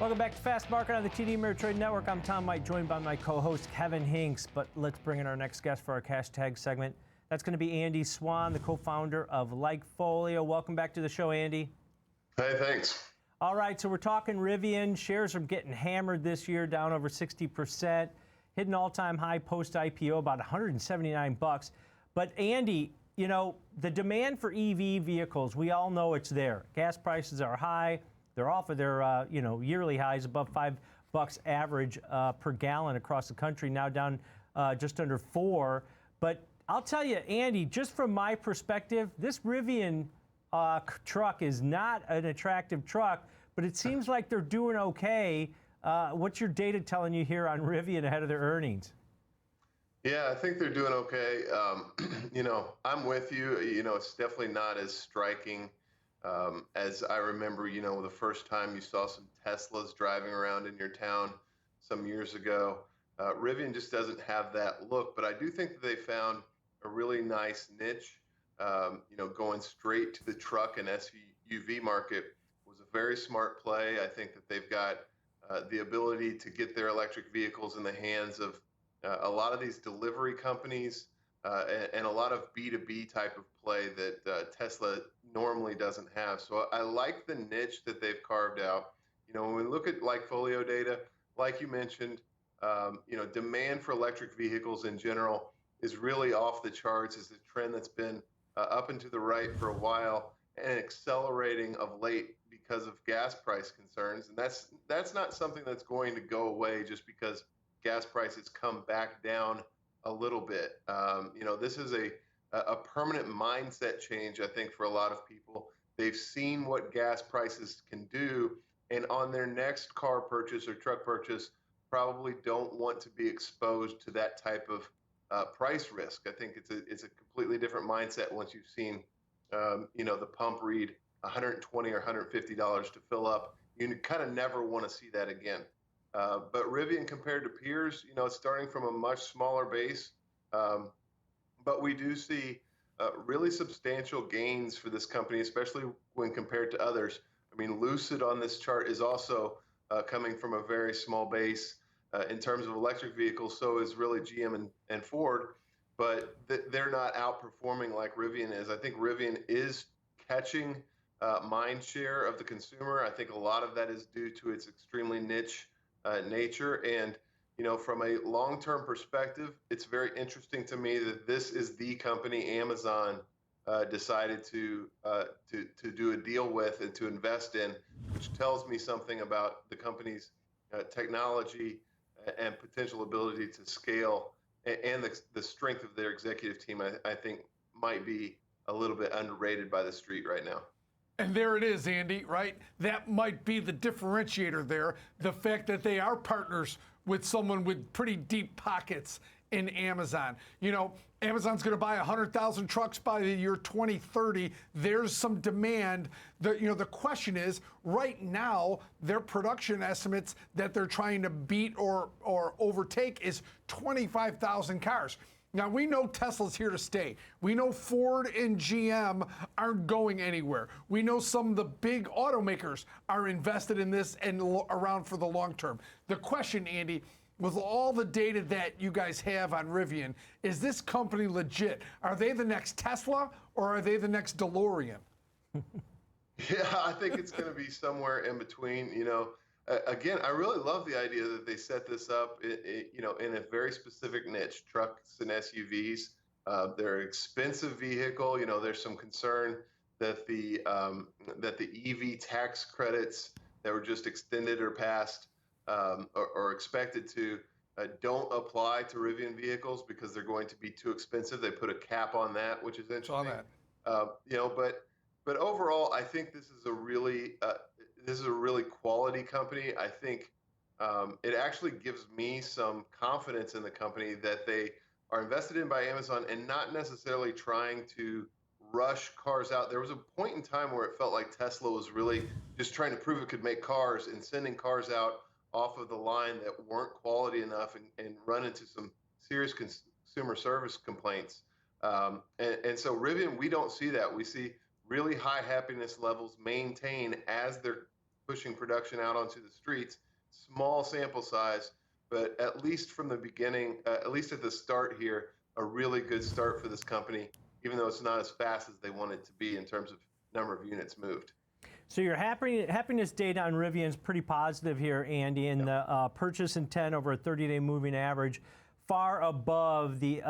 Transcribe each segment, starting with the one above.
Welcome back to Fast Market on the TD Ameritrade Network. I'm Tom White, joined by my co-host Kevin Hinks. But let's bring in our next guest for our cash tag segment. That's going to be Andy Swan, the co-founder of LikeFolio. Welcome back to the show, Andy. Hey, thanks. All right, so we're talking Rivian. Shares are getting hammered this year, down over 60%. Hit an all-time high post-IPO, about $179. But Andy, you know, the demand for EV vehicles, we all know it's there. Gas prices are high. They're off of their yearly highs, above $5 average per gallon across the country, now down just under $4. But I'll tell you, Andy, just from my perspective, this Rivian truck is not an attractive truck, but it seems like they're doing okay. What's your data telling you here on Rivian ahead of their earnings? Yeah, I think they're doing okay. I'm with you. It's definitely not as striking as I remember, the first time you saw some Teslas driving around in your town some years ago. Rivian just doesn't have that look, but I do think that they found a really nice niche. Going straight to the truck and SUV market was a very smart play. I think that they've got the ability to get their electric vehicles in the hands of a lot of these delivery companies and a lot of B2B type of play that Tesla normally doesn't have. So I like the niche that they've carved out. When we look at LikeFolio data, like you mentioned, demand for electric vehicles in general is really off the charts. It's a trend that's been up and to the right for a while and accelerating of late because of gas price concerns. And that's not something that's going to go away just because gas prices come back down a little bit. This is a permanent mindset change, I think, for a lot of people. They've seen what gas prices can do, and on their next car purchase or truck purchase, probably don't want to be exposed to that type of price risk. I think it's a completely different mindset once you've seen, the pump read $120 or $150 to fill up. You kind of never want to see that again. But Rivian, compared to peers, it's starting from a much smaller base. But we do see really substantial gains for this company, especially when compared to others. I mean, Lucid on this chart is also coming from a very small base in terms of electric vehicles. So is really GM and Ford, but they're not outperforming like Rivian is. I think Rivian is catching mind share of the consumer. I think a lot of that is due to its extremely niche nature. And, from a long-term perspective, it's very interesting to me that this is the company Amazon decided to do a deal with and to invest in, which tells me something about the company's technology and potential ability to scale, and the strength of their executive team, I think might be a little bit underrated by the street right now. And there it is, Andy, right? That might be the differentiator there, the fact that they are partners with someone with pretty deep pockets in Amazon. Amazon's going to buy 100,000 trucks by the year 2030. There's some demand. The question is, right now, their production estimates that they're trying to beat or overtake is 25,000 cars. Now, we know Tesla's here to stay. We know Ford and GM aren't going anywhere. We know some of the big automakers are invested in this and around for the long term. The question, Andy, with all the data that you guys have on Rivian, is this company legit? Are they the next Tesla or are they the next DeLorean? Yeah, I think it's going to be somewhere in between. Again, I really love the idea that they set this up, in a very specific niche, trucks and SUVs. They're an expensive vehicle. There's some concern that the EV tax credits that were just extended or passed or expected to don't apply to Rivian vehicles because they're going to be too expensive. They put a cap on that, which is interesting. Saw that. But overall, I think this is a really quality company. I think it actually gives me some confidence in the company that they are invested in by Amazon and not necessarily trying to rush cars out. There was a point in time where it felt like Tesla was really just trying to prove it could make cars and sending cars out off of the line that weren't quality enough and run into some serious consumer service complaints. And so Rivian, we don't see that. We see really high happiness levels maintained as their pushing production out onto the streets. Small sample size, but at least from the beginning, at least at the start here, a really good start for this company, even though it's not as fast as they want it to be in terms of number of units moved. So your happiness data on Rivian is pretty positive here, Andy, and the purchase intent over a 30-day moving average far above the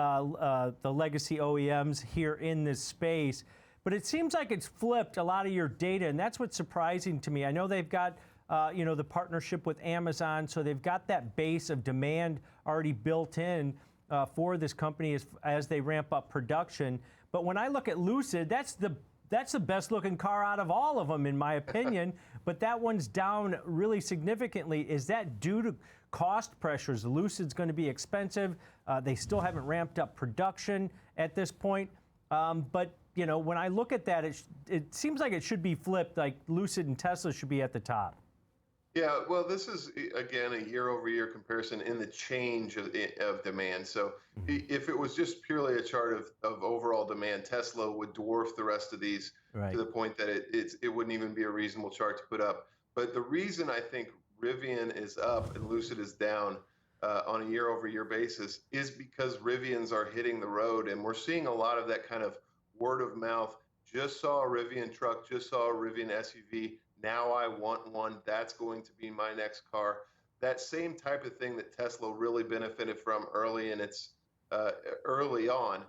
legacy OEMs here in this space. But it seems like it's flipped a lot of your data, and that's what's surprising to me. I know they've got the partnership with Amazon, so they've got that base of demand already built in for this company as they ramp up production. But when I look at Lucid, that's the best looking car out of all of them, in my opinion. But that one's down really significantly. Is that due to cost pressures? Lucid's going to be expensive. They still haven't ramped up production at this point. But when I look at that, it seems like it should be flipped. Like Lucid and Tesla should be at the top. Yeah, well, this is, again, a year-over-year comparison in the change of demand. So if it was just purely a chart of overall demand, Tesla would dwarf the rest of these to the point that it wouldn't even be a reasonable chart to put up. But the reason I think Rivian is up and Lucid is down on a year-over-year basis is because Rivians are hitting the road, and we're seeing a lot of that kind of word of mouth. Just saw a Rivian truck, just saw a Rivian SUV. Now I want one. That's going to be my next car. That same type of thing that Tesla really benefited from early on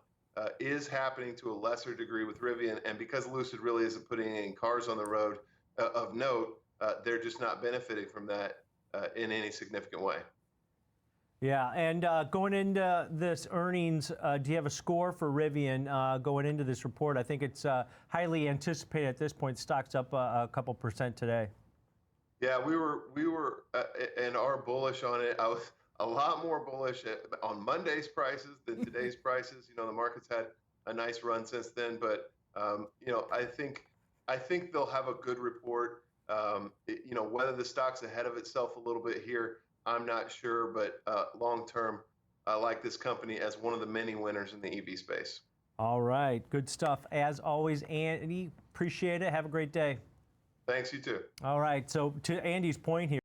is happening to a lesser degree with Rivian. And because Lucid really isn't putting any cars on the road of note, they're just not benefiting from that in any significant way. Yeah, and going into this earnings, do you have a score for Rivian going into this report? I think it's highly anticipated at this point. Stock's up a couple percent today. Yeah, we were and are bullish on it. I was a lot more bullish on Monday's prices than today's prices. The market's had a nice run since then, but I think they'll have a good report. Whether the stock's ahead of itself a little bit here, I'm not sure, but long term, I like this company as one of the many winners in the EV space. All right, good stuff. As always, Andy, appreciate it. Have a great day. Thanks, you too. All right, so to Andy's point here,